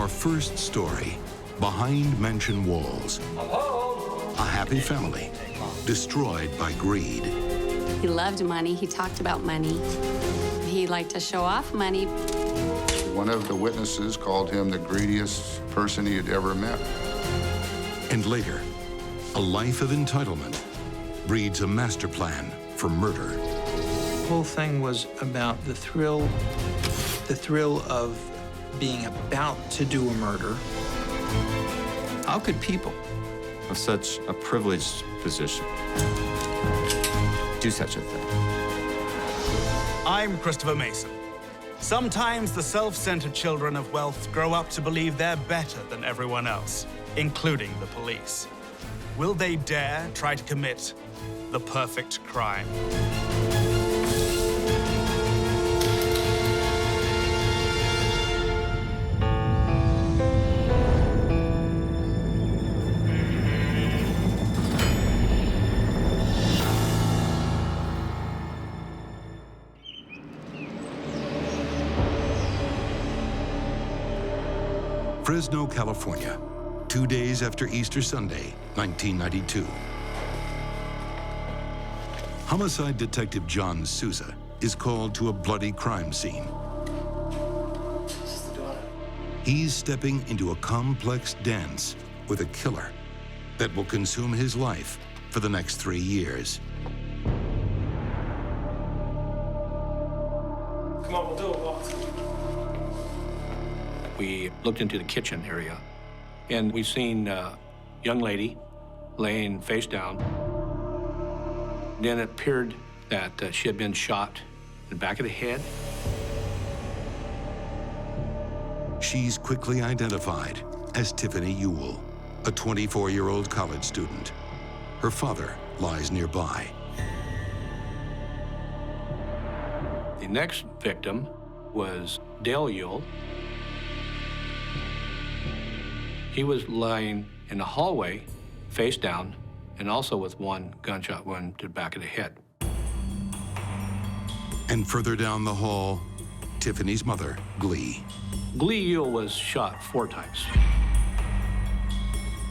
Our first story, Behind Mansion Walls. A happy family, destroyed by greed. He loved money. He talked about money. He liked to show off money. One of the witnesses called him the greediest person he had ever met. And later, a life of entitlement breeds a master plan for murder. The whole thing was about the thrill of being about to do a murder. How could people of such a privileged position do such a thing? I'm Christopher Mason. Sometimes the self-centered children of wealth grow up to believe they're better than everyone else, including the police. Will they dare try to commit the perfect crime? Fresno, California, 2 days after Easter Sunday, 1992. Homicide detective John Souza is called to a bloody crime scene. He's stepping into a complex dance with a killer that will consume his life for the next 3 years. Come on, we'll do it. We looked into the kitchen area, and we seen a young lady laying face down. Then it appeared that she had been shot in the back of the head. She's quickly identified as Tiffany Ewell, a 24-year-old college student. Her father lies nearby. The next victim was Dale Ewell. He was lying in the hallway, face down, and also with one gunshot wound to the back of the head. And further down the hall, Tiffany's mother, Glee. Glee Ewell was shot 4 times.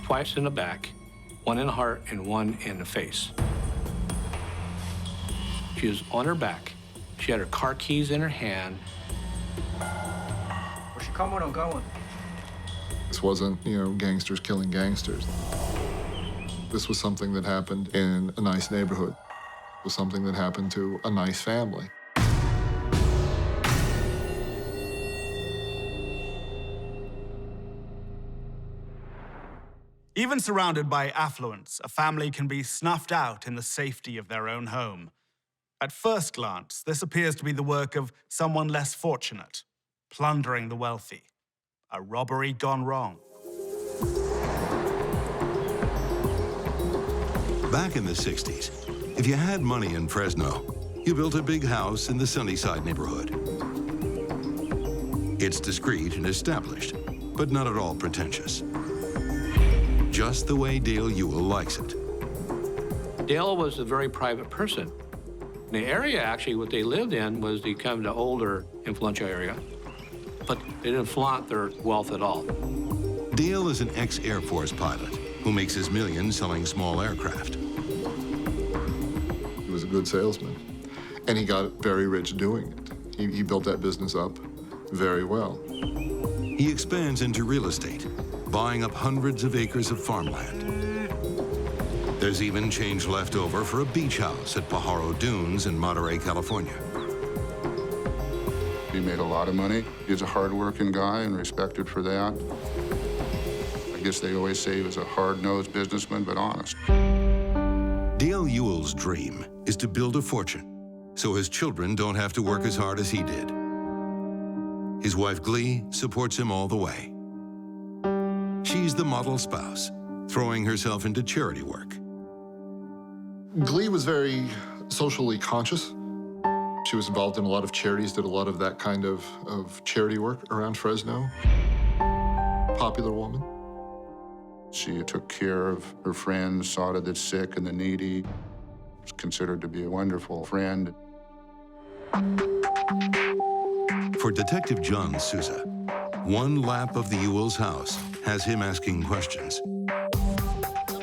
Twice in the back, 1 in the heart and 1 in the face. She was on her back. She had her car keys in her hand. Where's she coming or going? This wasn't, gangsters killing gangsters. This was something that happened in a nice neighborhood. It was something that happened to a nice family. Even surrounded by affluence, a family can be snuffed out in the safety of their own home. At first glance, this appears to be the work of someone less fortunate, plundering the wealthy. A robbery gone wrong. Back in the 60s, if you had money in Fresno, you built a big house in the Sunnyside neighborhood. It's discreet and established, but not at all pretentious. Just the way Dale Ewell likes it. Dale was a very private person. The area, actually, what they lived in was the kind of the older, influential area, but they didn't flaunt their wealth at all. Dale is an ex-Air Force pilot who makes his millions selling small aircraft. He was a good salesman, and he got very rich doing it. He built that business up very well. He expands into real estate, buying up hundreds of acres of farmland. There's even change left over for a beach house at Pajaro Dunes in Monterey, California. He made a lot of money. He's a hard-working guy and respected for that. I guess they always say he was a hard-nosed businessman, but honest. Dale Ewell's dream is to build a fortune so his children don't have to work as hard as he did. His wife, Glee, supports him all the way. She's the model spouse, throwing herself into charity work. Glee was very socially conscious. She was involved in a lot of charities, did a lot of that kind of charity work around Fresno. Popular woman. She took care of her friends, saw to the sick and the needy. Was considered to be a wonderful friend. For Detective John Souza, One lap of the Ewell's house has him asking questions.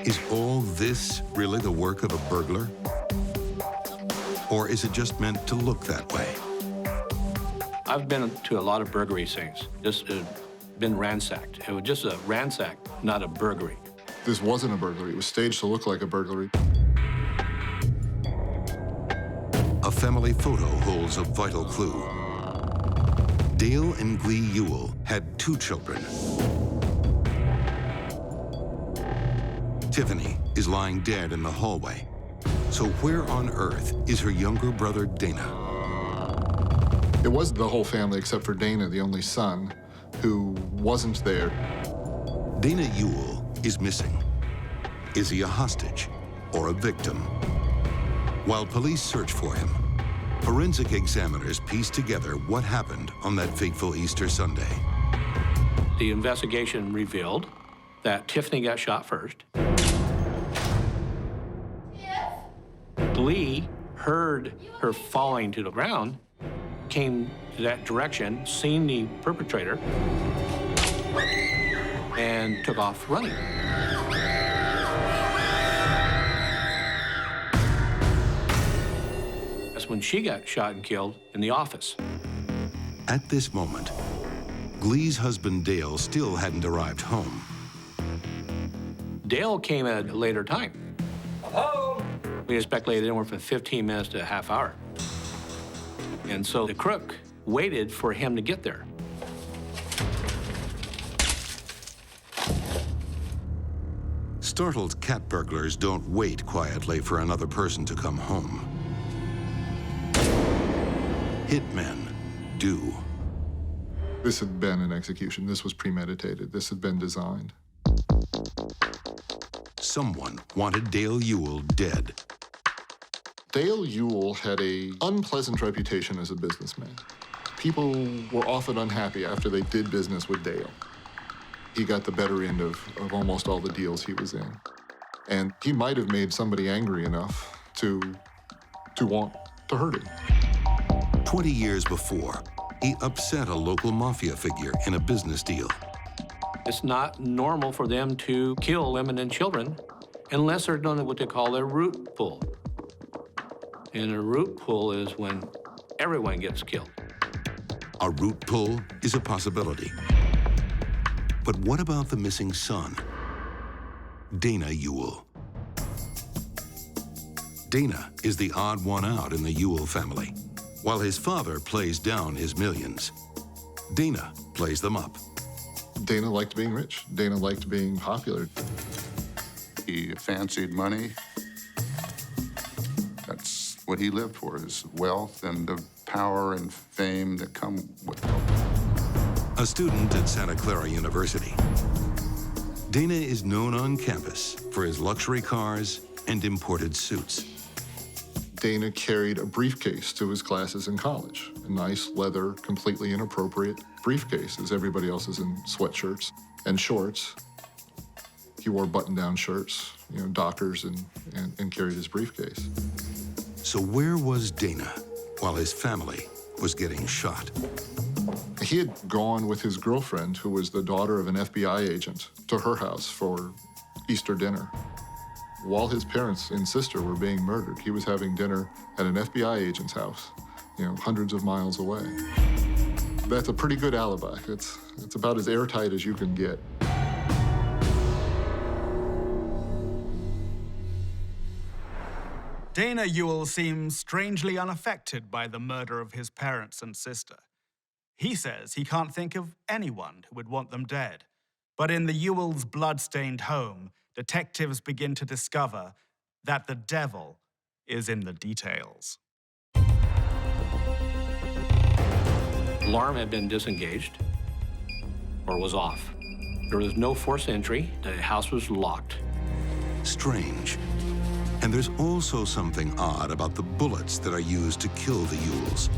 Is all this really the work of a burglar? Or is it just meant to look that way? I've been to a lot of burglary scenes. This has been ransacked. It was just a ransack, not a burglary. This wasn't a burglary. It was staged to look like a burglary. A family photo holds a vital clue. Dale and Glee Ewell had 2 children. Tiffany is lying dead in the hallway. So where on earth is her younger brother, Dana? It was the whole family except for Dana, the only son, who wasn't there. Dana Ewell is missing. Is he a hostage or a victim? While police search for him, forensic examiners piece together what happened on that fateful Easter Sunday. The investigation revealed that Tiffany got shot first. Glee heard her falling to the ground, came to that direction, seen the perpetrator, and took off running. That's when she got shot and killed in the office. At this moment, Glee's husband Dale still hadn't arrived home. Dale came at a later time. We speculated anywhere from 15 minutes to a half hour. And so the crook waited for him to get there. Startled cat burglars don't wait quietly for another person to come home. Hitmen do. This had been an execution. This was premeditated. This had been designed. Someone wanted Dale Ewell dead. Dale Ewell had an unpleasant reputation as a businessman. People were often unhappy after they did business with Dale. He got the better end of almost all the deals he was in. And he might have made somebody angry enough to want to hurt him. 20 years before, he upset a local mafia figure in a business deal. It's not normal for them to kill women and children unless they're doing what they call a root pull. And a root pull is when everyone gets killed. A root pull is a possibility. But what about the missing son, Dana Ewell? Dana is the odd one out in the Ewell family. While his father plays down his millions, Dana plays them up. Dana liked being rich. Dana liked being popular. He fancied money. That's what he lived for, is wealth and the power and fame that come with it. A student at Santa Clara University, Dana is known on campus for his luxury cars and imported suits. Dana carried a briefcase to his classes in college. A nice leather, completely inappropriate briefcase, as everybody else is in sweatshirts and shorts. He wore button-down shirts, Dockers, and carried his briefcase. So where was Dana while his family was getting shot? He had gone with his girlfriend, who was the daughter of an FBI agent, to her house for Easter dinner. While his parents and sister were being murdered, he was having dinner at an FBI agent's house, hundreds of miles away. That's a pretty good alibi. It's about as airtight as you can get. Dana Ewell seems strangely unaffected by the murder of his parents and sister. He says he can't think of anyone who would want them dead. But in the Ewells' blood-stained home, detectives begin to discover that the devil is in the details. Alarm had been disengaged or was off. There was no forced entry. The house was locked. Strange. And there's also something odd about the bullets that are used to kill the Ewells.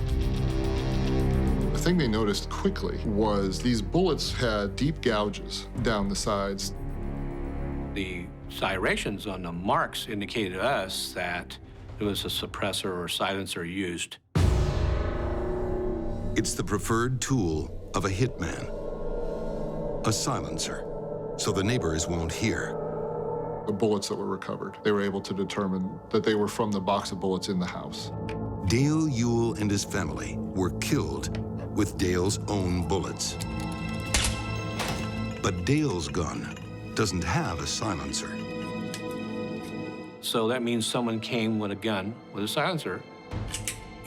The thing they noticed quickly was these bullets had deep gouges down the sides. The striations on the marks indicated to us that it was a suppressor or silencer used. It's the preferred tool of a hitman. a silencer, so the neighbors won't hear. The bullets that were recovered, they were able to determine that they were from the box of bullets in the house. Dale Ewell and his family were killed with Dale's own bullets. But Dale's gun doesn't have a silencer. So that means someone came with a gun with a silencer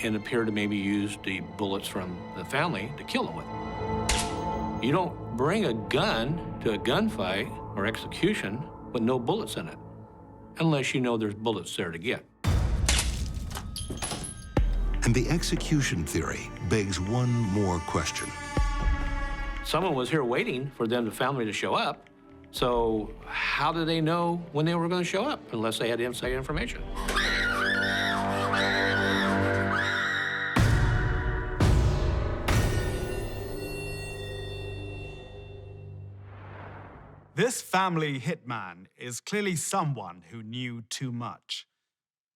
and appeared to maybe use the bullets from the family to kill them with. You don't bring a gun to a gunfight or execution with no bullets in it, unless you know there's bullets there to get. And the execution theory begs one more question. Someone was here waiting for them, the family, to show up. So how did they know when they were going to show up, unless they had inside information? This family hitman is clearly someone who knew too much.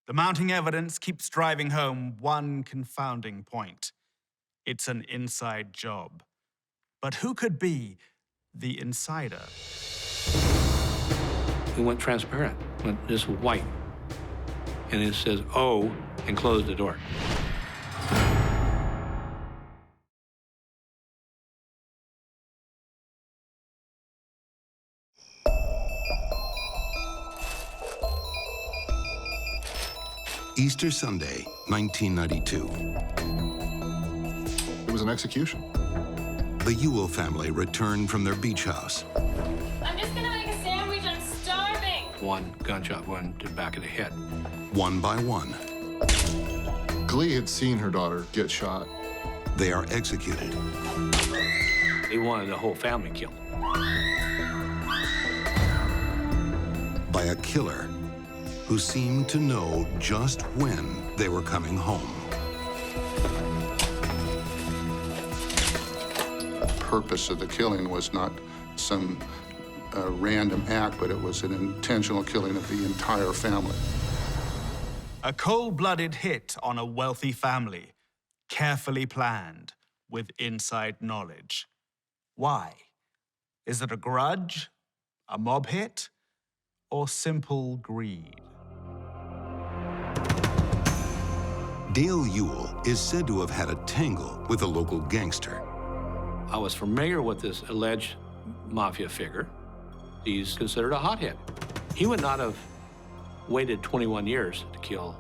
The mounting evidence keeps driving home one confounding point. It's an inside job. But who could be the insider? It went transparent, went just white. And it says, "Oh," and closed the door. Easter Sunday, 1992. It was an execution. The Ewell family returned from their beach house. I'm just gonna make a sandwich, I'm starving. One gunshot went to the back of the head. One by one, Glee had seen her daughter get shot. they are executed. They wanted the whole family killed. By a killer who seemed to know just when they were coming home. The purpose of the killing was not some random act, but it was an intentional killing of the entire family. A cold-blooded hit on a wealthy family, carefully planned, with inside knowledge. Why? Is it a grudge, a mob hit, or simple greed? Dale Ewell is said to have had a tangle with a local gangster. I was familiar with this alleged mafia figure. He's considered a hothead. He would not have waited 21 years to kill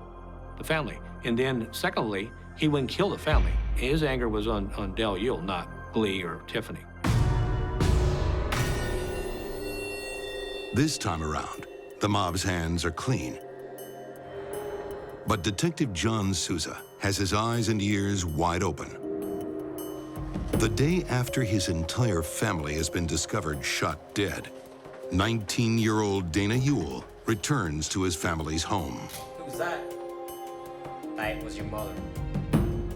the family. And then, secondly, he wouldn't kill the family. His anger was on Dale Ewell, not Glee or Tiffany. This time around, the mob's hands are clean. But Detective John Sousa has his eyes and ears wide open. The day after his entire family has been discovered shot dead, 19-year-old Dana Ewell returns to his family's home. Who's that? That was your mother.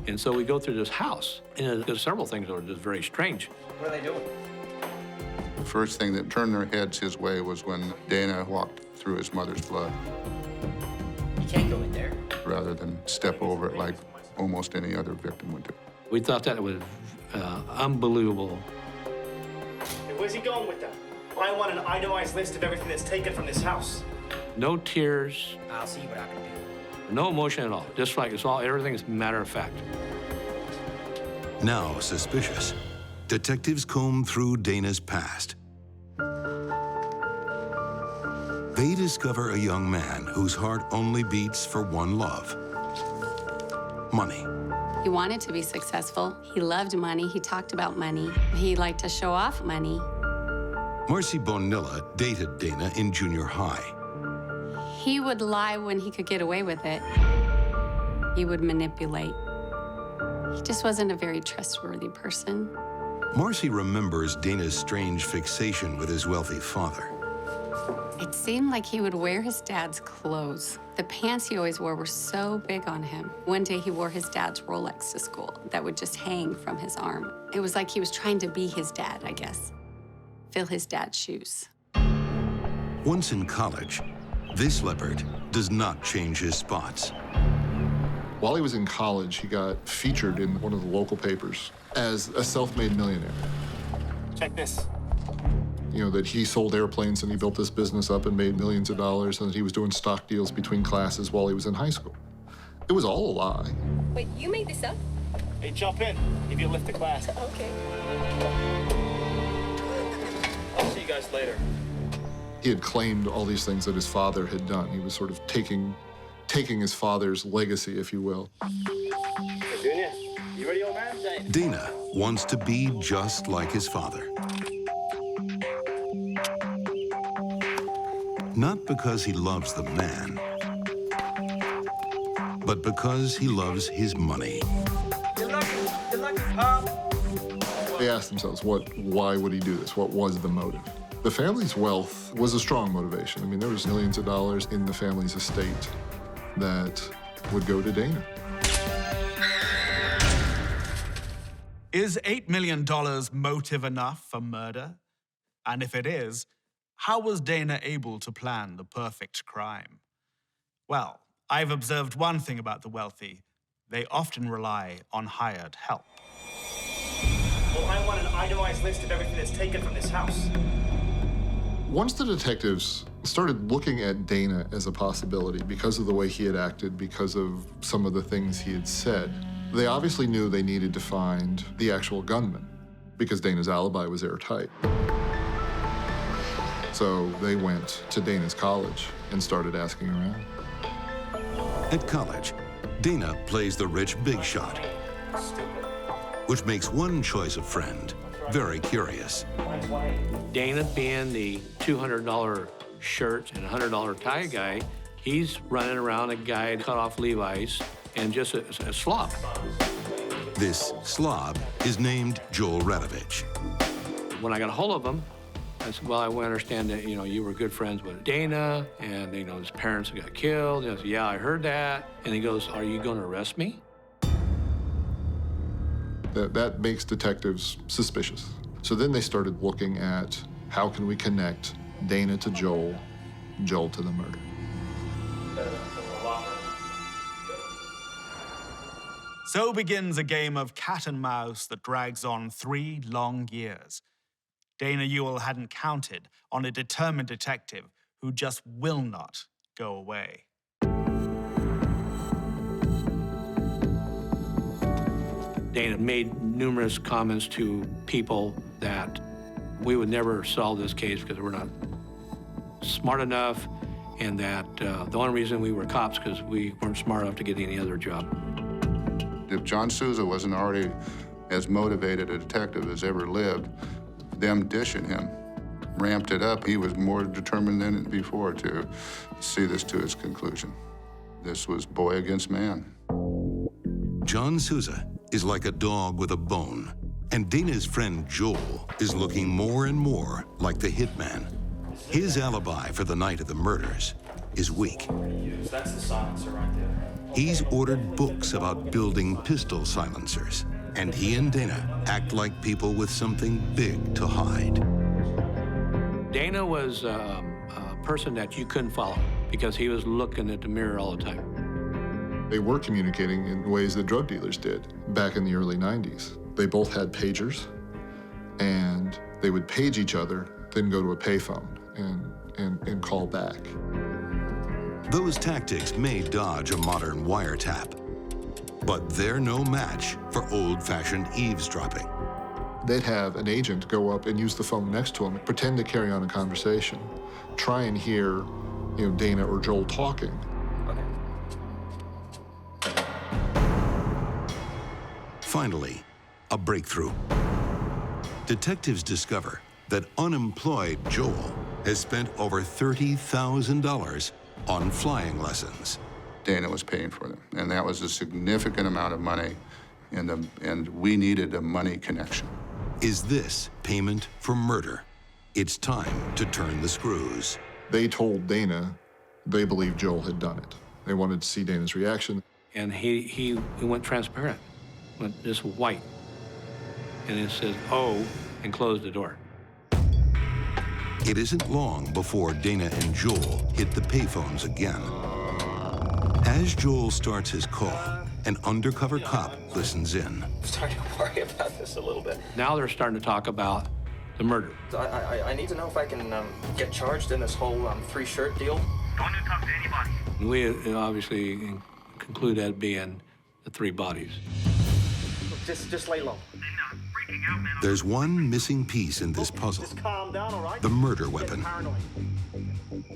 And so we go through this house, and there's several things that are just very strange. What are they doing? The first thing that turned their heads his way was when Dana walked through his mother's blood, You can't go in there. rather than step over it like almost any other victim would do. We thought that was unbelievable. Hey, where's he going with that? I want an itemized list of everything that's taken from this house. No tears, I'll see what I can do. no emotion at all. Just like it's all, everything is matter of fact. Now suspicious, detectives comb through Dana's past. They discover a young man whose heart only beats for one love: money. He wanted to be successful. He loved money. He talked about money. He liked to show off money. Marcy Bonilla dated Dana in junior high. He would lie when he could get away with it. He would manipulate. He just wasn't a very trustworthy person. Marcy remembers Dana's strange fixation with his wealthy father. It seemed like he would wear his dad's clothes. The pants he always wore were so big on him. One day he wore his dad's Rolex to school that would just hang from his arm. It was like he was trying to be his dad, I guess. Fill his dad's shoes. Once in college, this leopard does not change his spots. While he was in college, he got featured in one of the local papers as a self-made millionaire. Check this. You know, that he sold airplanes and he built this business up and made millions of dollars, and that he was doing stock deals between classes while he was in high school. It was all a lie. Wait, you made this up? Hey, jump in. Give you a lift to class. Okay. I'll see you guys later. He had claimed all these things that his father had done. He was sort of taking his father's legacy, if you will. Hey, Junior, you ready, old man? Dana wants to be just like his father. Not because he loves the man, but because he loves his money. Good luck, Pop. They asked themselves, why would he do this? What was the motive? The family's wealth was a strong motivation. I mean, there was millions of dollars in the family's estate that would go to Dana. Is $8 million motive enough for murder? And if it is, how was Dana able to plan the perfect crime? Well, I've observed one thing about the wealthy. They often rely on hired help. Well, I want an itemized list of everything that's taken from this house. Once the detectives started looking at Dana as a possibility because of the way he had acted, because of some of the things he had said, they obviously knew they needed to find the actual gunman because Dana's alibi was airtight. So they went to Dana's college and started asking around. At college, Dana plays the rich big shot, which makes one choice of friend very curious. Dana being the $200 shirt and $100 tie guy, he's running around a guy cut off Levi's and just a slob. This slob is named Joel Radovich. When I got a hold of him, I said, well, I understand that, you were good friends with Dana, and, his parents got killed. And I said, yeah, I heard that. And he goes, are you going to arrest me? That makes detectives suspicious. So then they started looking at how can we connect Dana to Joel, Joel to the murder. So begins a game of cat and mouse that drags on 3 long years. Dana Ewell hadn't counted on a determined detective who just will not go away. Dana made numerous comments to people that we would never solve this case because we're not smart enough, and that the only reason we were cops because we weren't smart enough to get any other job. If John Sousa wasn't already as motivated a detective as ever lived, them dishing him ramped it up. He was more determined than before to see this to its conclusion. This was boy against man. John Sousa is like a dog with a bone, and Dana's friend Joel is looking more and more like the hitman. His alibi for the night of the murders is weak. That's the silencer right there. He's ordered books about building pistol silencers, and he and Dana act like people with something big to hide. Dana was a person that you couldn't follow because he was looking at the mirror all the time. They were communicating in ways that drug dealers did back in the early 90s. They both had pagers, and they would page each other, then go to a payphone and call back. Those tactics may dodge a modern wiretap, but they're no match for old-fashioned eavesdropping. They'd have an agent go up and use the phone next to him, pretend to carry on a conversation, try and hear, Dana or Joel talking. Finally, a breakthrough. Detectives discover that unemployed Joel has spent over $30,000 on flying lessons. Dana was paying for them, and that was a significant amount of money, and we needed a money connection. Is this payment for murder? It's time to turn the screws. They told Dana they believed Joel had done it. They wanted to see Dana's reaction. And he went transparent, went just white. And it says, oh, and closed the door. It isn't long before Dana and Joel hit the payphones again. As Joel starts his call, an undercover cop listens in. I'm starting to worry about this a little bit. Now they're starting to talk about the murder. I need to know if I can get charged in this whole three-shirt deal. Don't you talk to anybody. We obviously conclude that being the three bodies. Just lay low. There's one missing piece in this puzzle, Just calm down, all right? the murder weapon. Paranoid.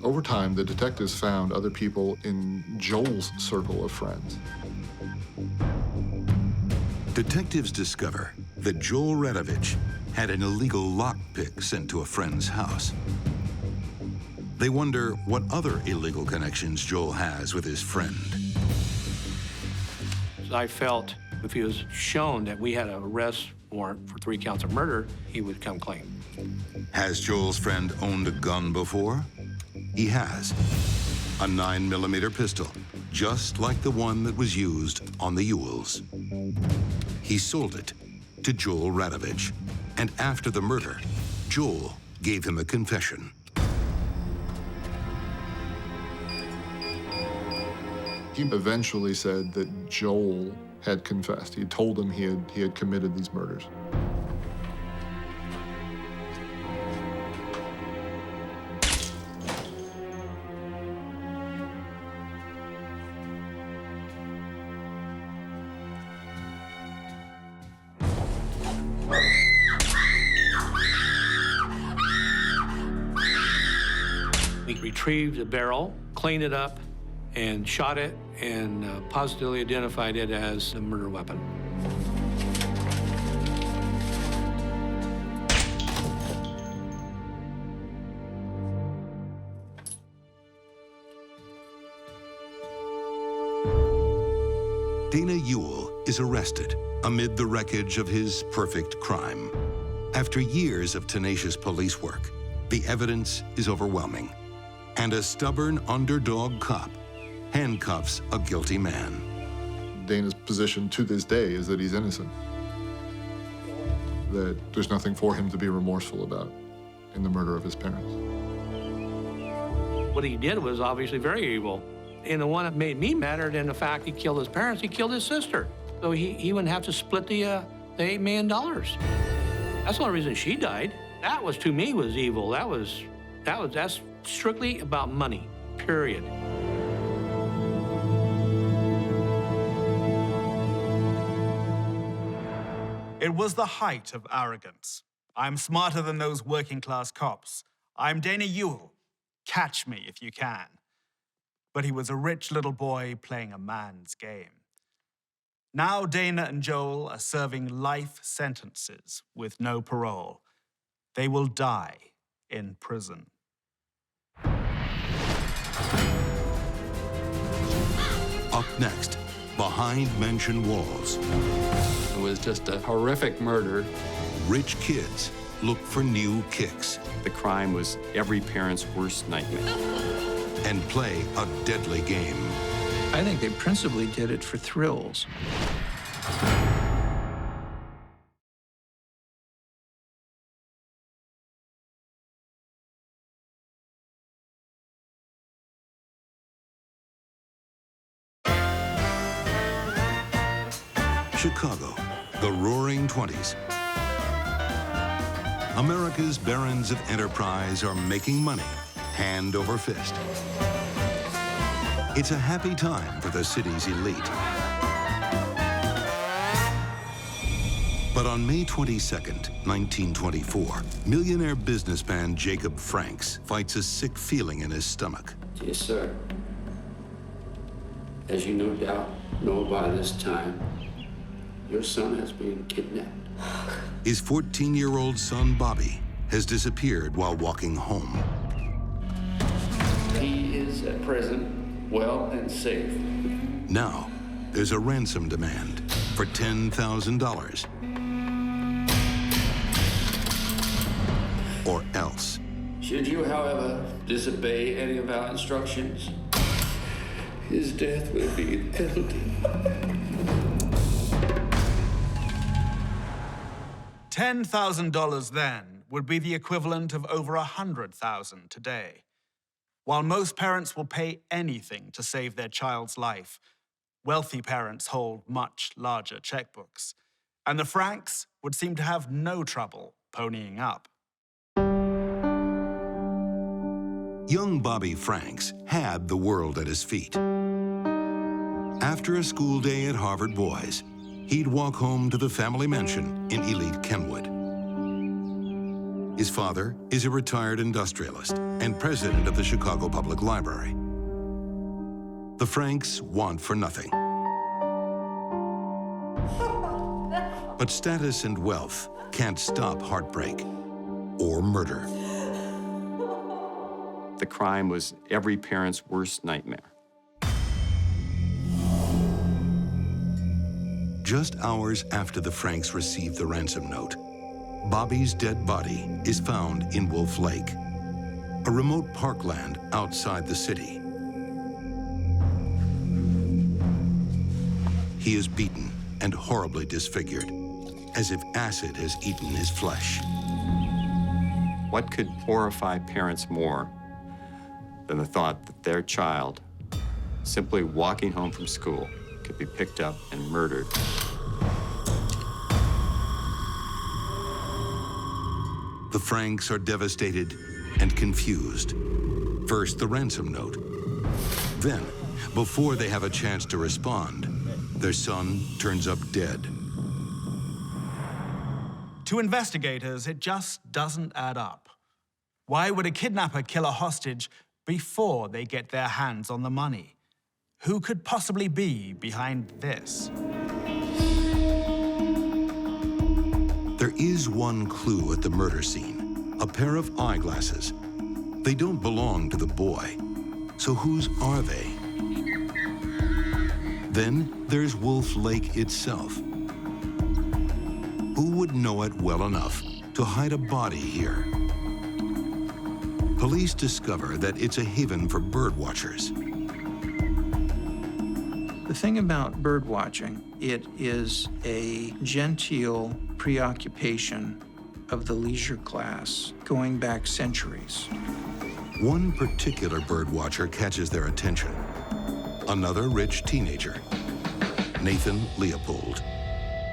Over time, the detectives found other people in Joel's circle of friends. Detectives discover that Joel Radovich had an illegal lockpick sent to a friend's house. They wonder what other illegal connections Joel has with his friend. I felt if he was shown that we had an arrest warrant for 3 counts of murder, he would come clean. Has Joel's friend owned a gun before? He has. A 9mm pistol, just like the one that was used on the Ewells. He sold it to Joel Radovich, and after the murder, Joel gave him a confession. He eventually said that Joel had confessed. He told him he had committed these murders. We retrieved the barrel, cleaned it up, and shot it, and positively identified it as a murder weapon. Dana Ewell is arrested amid the wreckage of his perfect crime. After years of tenacious police work, the evidence is overwhelming, and a stubborn underdog cop handcuffs a guilty man. Dana's position to this day is that he's innocent, that there's nothing for him to be remorseful about in the murder of his parents. What he did was obviously very evil. And the one that made me madder than the fact he killed his parents, he killed his sister. So he wouldn't have to split the $8 million. That's the only reason she died. That was, to me, was evil. That's strictly about money, period. It was the height of arrogance. I'm smarter than those working-class cops. I'm Dana Ewell. Catch me if you can. But he was a rich little boy playing a man's game. Now Dana and Joel are serving life sentences with no parole. They will die in prison. Up next, behind mansion walls, it was just a horrific murder. rich kids look for new kicks. The crime was every parent's worst nightmare. And play a deadly game. I think they principally did it for thrills. Chicago, the Roaring '20s. America's barons of enterprise are making money, hand over fist. It's a happy time for the city's elite. But on May 22nd, 1924, millionaire businessman Jacob Franks fights a sick feeling in his stomach. Dear sir, as you no doubt know by this time, your son has been kidnapped. His 14-year-old son, Bobby, has disappeared while walking home. He is at present well and safe. Now, there's a ransom demand for $10,000. Or else. Should you, however, disobey any of our instructions, his death will be the penalty. $10,000 then would be the equivalent of over $100,000 today. While most parents will pay anything to save their child's life, wealthy parents hold much larger checkbooks. And the Franks would seem to have no trouble ponying up. Young Bobby Franks had the world at his feet. After a school day at Harvard Boys, he'd walk home to the family mansion in elite Kenwood. His father is a retired industrialist and president of the Chicago Public Library. The Franks want for nothing. But status and wealth can't stop heartbreak or murder. The crime was every parent's worst nightmare. Just hours after the Franks received the ransom note, Bobby's dead body is found in Wolf Lake, a remote parkland outside the city. He is beaten and horribly disfigured, as if acid has eaten his flesh. What could horrify parents more than the thought that their child, simply walking home from school, could be picked up and murdered? The Franks are devastated and confused. First, the ransom note. Then, before they have a chance to respond, their son turns up dead. To investigators, it just doesn't add up. Why would a kidnapper kill a hostage before they get their hands on the money? Who could possibly be behind this? There is one clue at the murder scene, a pair of eyeglasses. They don't belong to the boy, so whose are they? Then there's Wolf Lake itself. Who would know it well enough to hide a body here? Police discover that it's a haven for bird watchers. The thing about bird watching, it is a genteel preoccupation of the leisure class going back centuries. One particular bird watcher catches their attention. Another rich teenager, Nathan Leopold.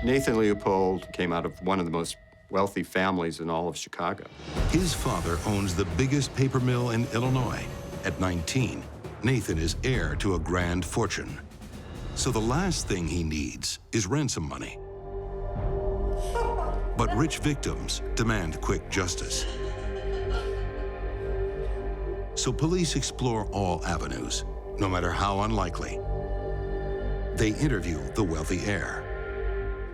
Nathan Leopold came out of one of the most wealthy families in all of Chicago. His father owns the biggest paper mill in Illinois. At 19, Nathan is heir to a grand fortune. So the last thing he needs is ransom money. But rich victims demand quick justice. So police explore all avenues, no matter how unlikely. They interview the wealthy heir.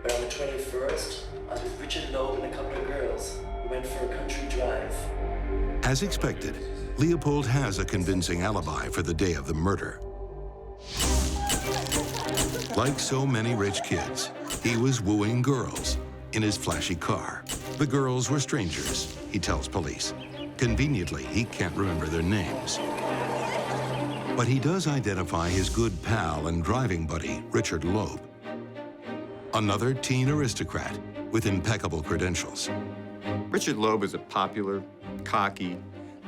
But on the 21st, I was with Richard Loeb and a couple of girls. We went for a country drive. As expected, Leopold has a convincing alibi for the day of the murder. Like so many rich kids, he was wooing girls in his flashy car. The girls were strangers, he tells police. Conveniently, he can't remember their names. But he does identify his good pal and driving buddy, Richard Loeb. Another teen aristocrat with impeccable credentials. Richard Loeb is a popular, cocky,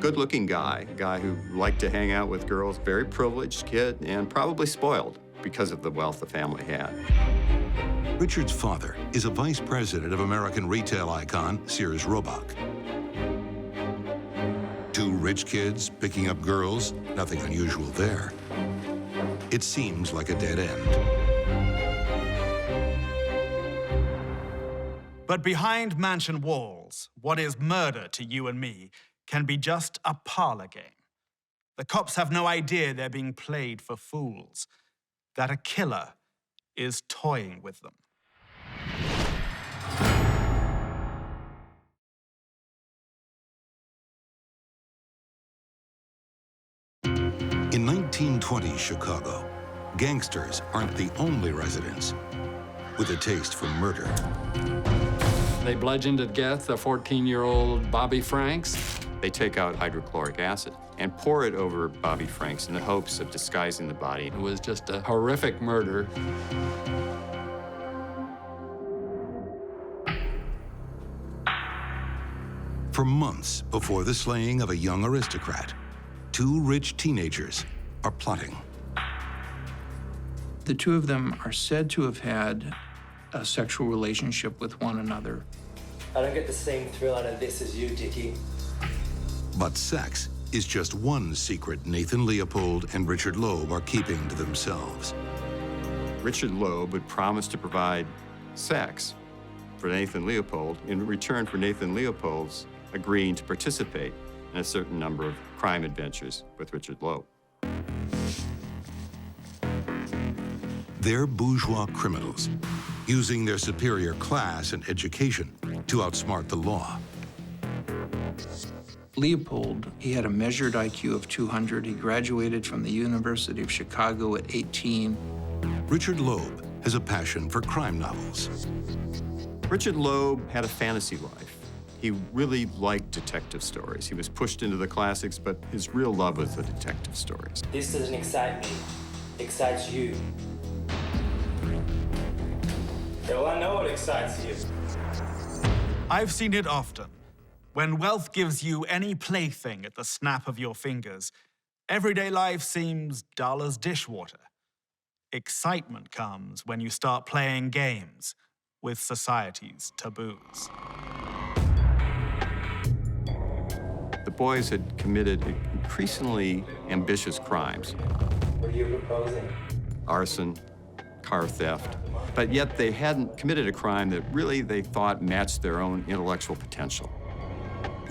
good-looking guy, a guy who liked to hang out with girls, very privileged kid, and probably spoiled because of the wealth the family had. Richard's father is a vice president of American retail icon Sears Roebuck. Two rich kids picking up girls, nothing unusual there. It seems like a dead end. But behind mansion walls, what is murder to you and me can be just a parlor game. The cops have no idea they're being played for fools, that a killer is toying with them. In 1920 Chicago, gangsters aren't the only residents with a taste for murder. They bludgeoned to death the 14-year-old Bobby Franks. They take out hydrochloric acid and pour it over Bobby Franks in the hopes of disguising the body. It was just a horrific murder. For months before the slaying of a young aristocrat, two rich teenagers are plotting. The two of them are said to have had a sexual relationship with one another. I don't get the same thrill out of this as you, Dickie. But sex is just one secret Nathan Leopold and Richard Loeb are keeping to themselves. Richard Loeb would promise to provide sex for Nathan Leopold in return for Nathan Leopold's agreeing to participate in a certain number of crime adventures with Richard Loeb. They're bourgeois criminals, using their superior class and education to outsmart the law. Leopold, he had a measured IQ of 200. He graduated from the University of Chicago at 18. Richard Loeb has a passion for crime novels. Richard Loeb had a fantasy life. He really liked detective stories. He was pushed into the classics, but his real love was the detective stories. This doesn't excite me. It excites you. Yeah, well, I know what excites you. I've seen it often. When wealth gives you any plaything at the snap of your fingers, everyday life seems dull as dishwater. Excitement comes when you start playing games with society's taboos. The boys had committed increasingly ambitious crimes. What are you proposing? Arson, car theft, but yet they hadn't committed a crime that really they thought matched their own intellectual potential.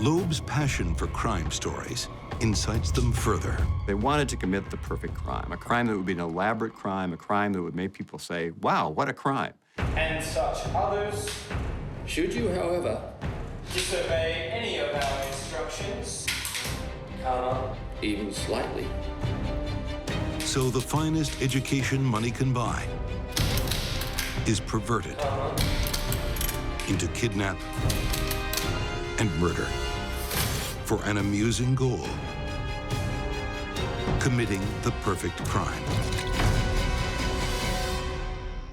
Loeb's passion for crime stories incites them further. They wanted to commit the perfect crime, a crime that would be an elaborate crime, a crime that would make people say, wow, what a crime. And such others. Should you, however, Disobey any of our instructions. even slightly, So the finest education money can buy is perverted into kidnap and murder for an amusing goal: committing the perfect crime.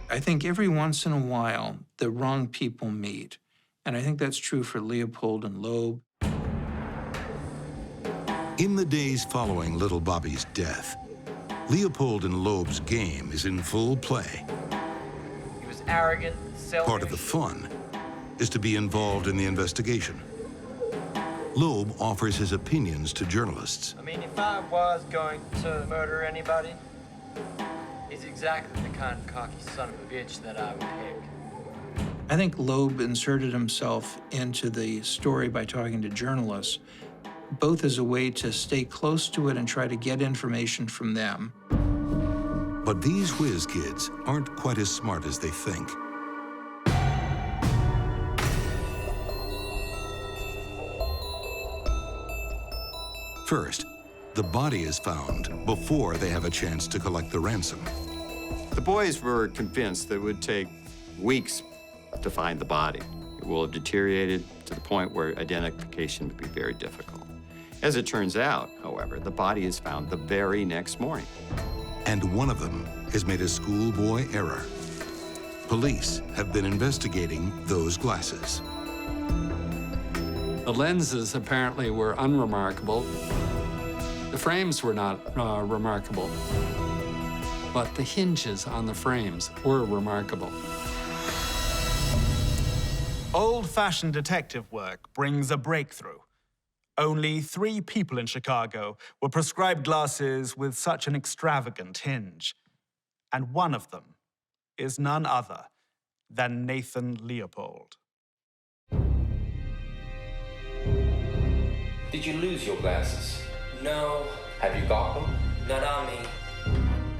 I think every once in a while, the wrong people meet. And I think that's true for Leopold and Loeb. In the days following little Bobby's death, Leopold and Loeb's game is in full play. He was arrogant, selfish. Part of the fun is to be involved in the investigation. Loeb offers his opinions to journalists. I mean, if I was going to murder anybody, he's exactly the kind of cocky son of a bitch that I would pick. I think Loeb inserted himself into the story by talking to journalists, both as a way to stay close to it and try to get information from them. But these whiz kids aren't quite as smart as they think. First, the body is found before they have a chance to collect the ransom. The boys were convinced that it would take weeks to find the body. It will have deteriorated to the point where identification would be very difficult. As it turns out, however, the body is found the very next morning. And one of them has made a schoolboy error. Police have been investigating those glasses. The lenses apparently were unremarkable. The frames were not remarkable, but the hinges on the frames were remarkable. Old-fashioned detective work brings a breakthrough. Only 3 people in Chicago were prescribed glasses with such an extravagant hinge. And one of them is none other than Nathan Leopold. Did you lose your glasses? No, Have you got them? not on me.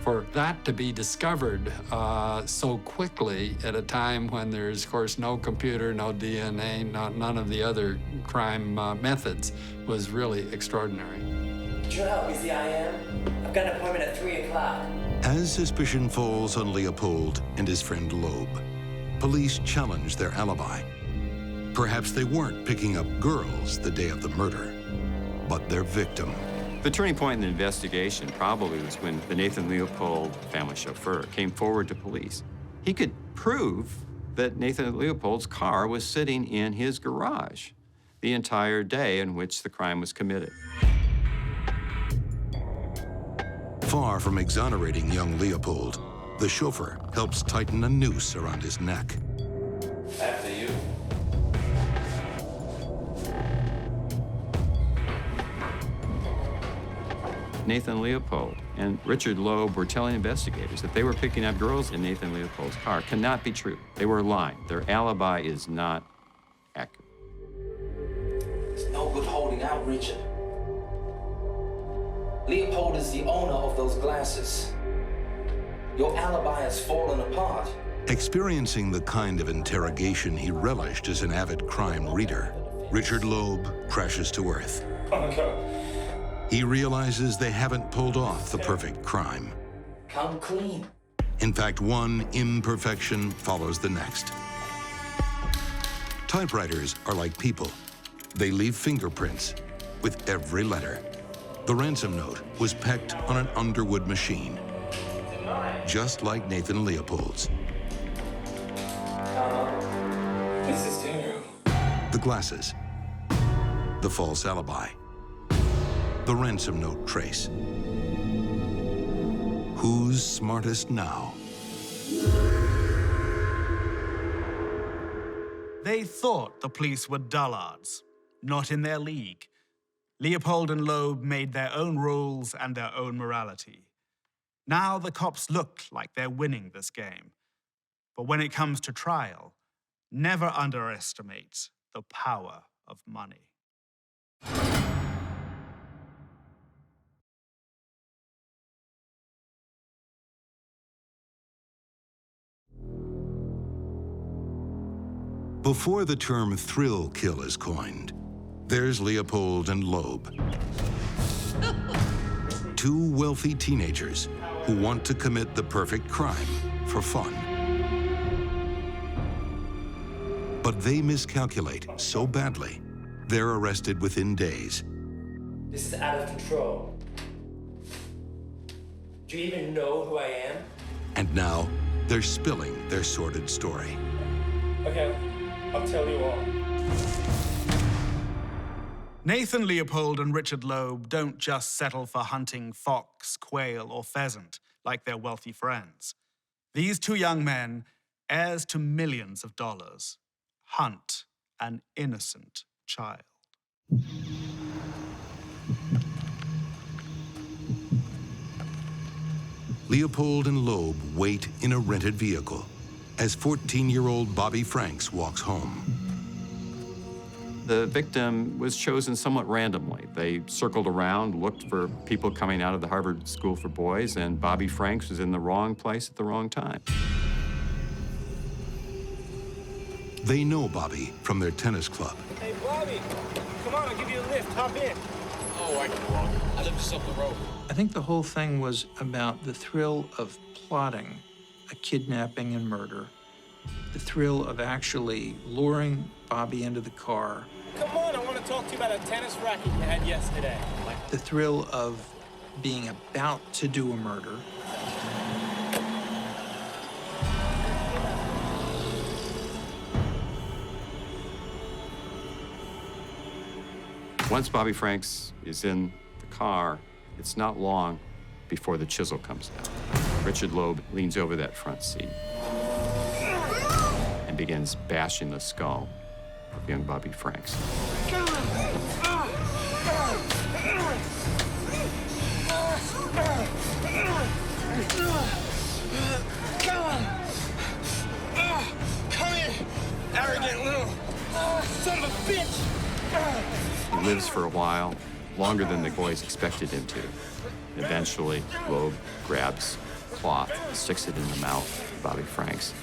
For that to be discovered so quickly at a time when there's, of course, no computer, no DNA, none of the other crime methods was really extraordinary. Do you know how busy I am? I've got an appointment at 3 o'clock. As suspicion falls on Leopold and his friend Loeb, police challenge their alibi. Perhaps they weren't picking up girls the day of the murder, but their victim. The turning point in the investigation probably was when the Nathan Leopold family chauffeur came forward to police. He could prove that Nathan Leopold's car was sitting in his garage the entire day in which the crime was committed. Far from exonerating young Leopold, the chauffeur helps tighten a noose around his neck. after you. Nathan Leopold and Richard Loeb were telling investigators that they were picking up girls in Nathan Leopold's car cannot be true. They were lying. Their alibi is not accurate. It's no good holding out, Richard. Leopold is the owner of those glasses. Your alibi has fallen apart. Experiencing the kind of interrogation he relished as an avid crime reader, Richard Loeb crashes to earth. He realizes they haven't pulled off the perfect crime. Come clean. In fact, one imperfection follows the next. Typewriters are like people. They leave fingerprints with every letter. The ransom note was pecked on an Underwood machine, just like Nathan Leopold's. This is Daniel. The glasses, the false alibi, the ransom note trace. Who's smartest now? They thought the police were dullards, not in their league. Leopold and Loeb made their own rules and their own morality. Now the cops look like they're winning this game. But when it comes to trial, never underestimate the power of money. Before the term thrill kill is coined, there's Leopold and Loeb. Two wealthy teenagers who want to commit the perfect crime for fun. But they miscalculate so badly, they're arrested within days. This is out of control. Do you even know who I am? And now, they're spilling their sordid story. Okay, I'll tell you all. Nathan Leopold and Richard Loeb don't just settle for hunting fox, quail, or pheasant like their wealthy friends. These two young men, heirs to millions of dollars, hunt an innocent child. Leopold and Loeb wait in a rented vehicle as 14-year-old Bobby Franks walks home. The victim was chosen somewhat randomly. They circled around, looked for people coming out of the Harvard School for Boys, and Bobby Franks was in the wrong place at the wrong time. They know Bobby from their tennis club. Hey, Bobby, come on, I'll give you a lift. Hop in. Oh, I can walk. I live just up the road. I think the whole thing was about the thrill of plotting a kidnapping and murder, the thrill of actually luring Bobby into the car, Come on, I want to talk to you about a tennis racket you had yesterday. the thrill of being about to do a murder, Once Bobby Franks is in the car, it's not long before the chisel comes out. Richard Loeb leans over that front seat and begins bashing the skull of young Bobby Franks. Come here, arrogant little son of a bitch! He lives for a while, longer than the boys expected him to. Eventually, Loeb grabs cloth, sticks it in the mouth of Bobby Franks,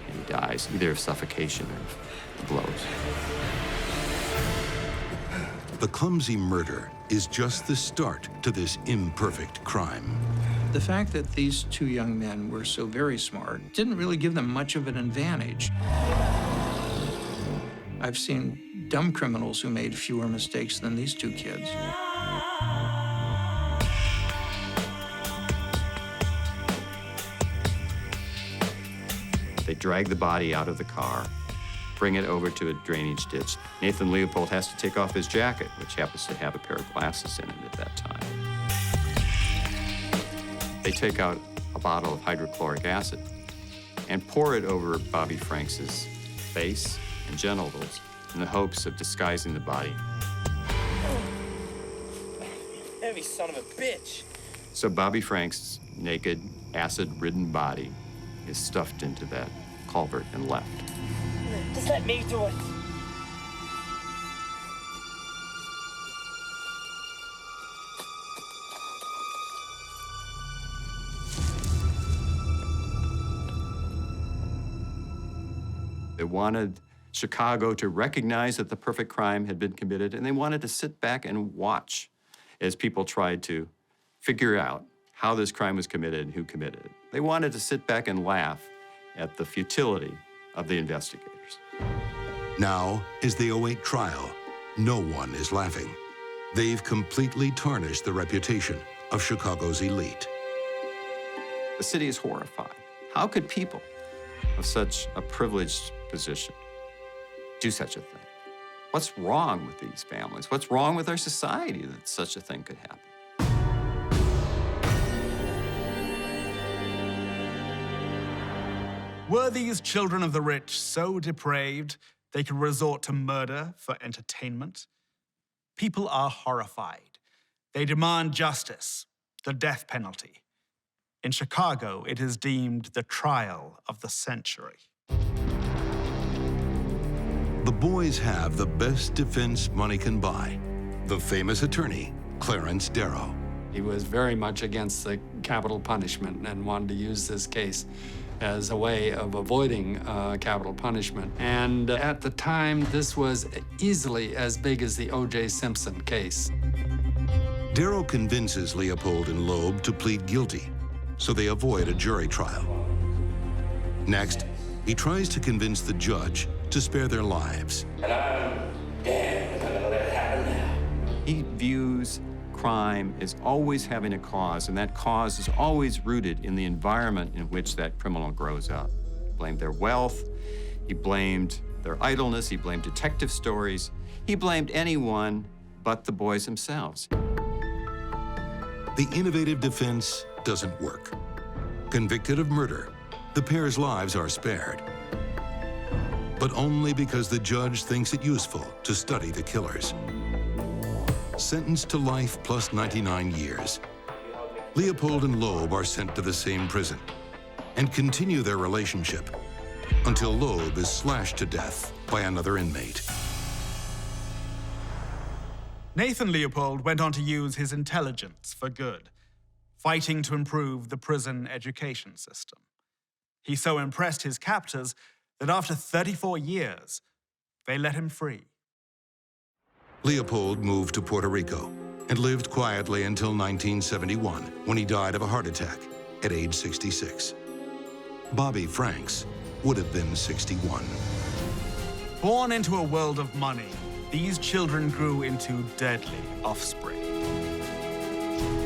and he dies, either of suffocation or blows. The clumsy murder is just the start to this imperfect crime. the fact that these two young men were so very smart didn't really give them much of an advantage. I've seen dumb criminals who made fewer mistakes than these two kids. They drag the body out of the car, bring it over to a drainage ditch. Nathan Leopold has to take off his jacket, which happens to have a pair of glasses in it at that time. They take out a bottle of hydrochloric acid and pour it over Bobby Franks's face and genitals in the hopes of disguising the body. Hey, me, son of a bitch. So Bobby Frank's naked, acid-ridden body is stuffed into that culvert and left. Just let me do it. They wanted Chicago to recognize that the perfect crime had been committed, and they wanted to sit back and watch as people tried to figure out how this crime was committed and who committed it. They wanted to sit back and laugh at the futility of the investigators. Now, as they await trial, no one is laughing. They've completely tarnished the reputation of Chicago's elite. The city is horrified. How could people of such a privileged position do such a thing? What's wrong with these families? What's wrong with our society that such a thing could happen? Were these children of the rich so depraved they could resort to murder for entertainment? People are horrified. They demand justice, the death penalty. In Chicago, it is deemed the trial of the century. The boys have the best defense money can buy. The famous attorney, Clarence Darrow. He was very much against the capital punishment and wanted to use this case as a way of avoiding capital punishment. And at the time, this was easily as big as the O.J. Simpson case. Darrow convinces Leopold and Loeb to plead guilty, so they avoid a jury trial. Next, he tries to convince the judge to spare their lives. And I'm damned if I'm gonna let it happen now. He views crime as always having a cause, and that cause is always rooted in the environment in which that criminal grows up. He blamed their wealth, he blamed their idleness, he blamed detective stories, he blamed anyone but the boys themselves. The innovative defense doesn't work. Convicted of murder, the pair's lives are spared, but only because the judge thinks it useful to study the killers. Sentenced to life plus 99 years, Leopold and Loeb are sent to the same prison and continue their relationship until Loeb is slashed to death by another inmate. Nathan Leopold went on to use his intelligence for good, fighting to improve the prison education system. He so impressed his captors that after 34 years, they let him free. Leopold moved to Puerto Rico and lived quietly until 1971, when he died of a heart attack at age 66. Bobby Franks would have been 61. Born into a world of money, these children grew into deadly offspring.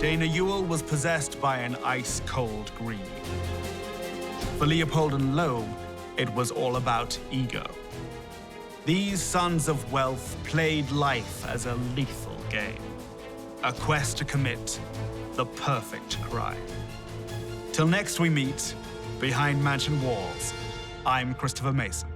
Dana Ewell was possessed by an ice-cold greed. For Leopold and Loeb, it was all about ego. These sons of wealth played life as a lethal game, a quest to commit the perfect crime. Till next we meet, behind mansion walls, I'm Christopher Mason.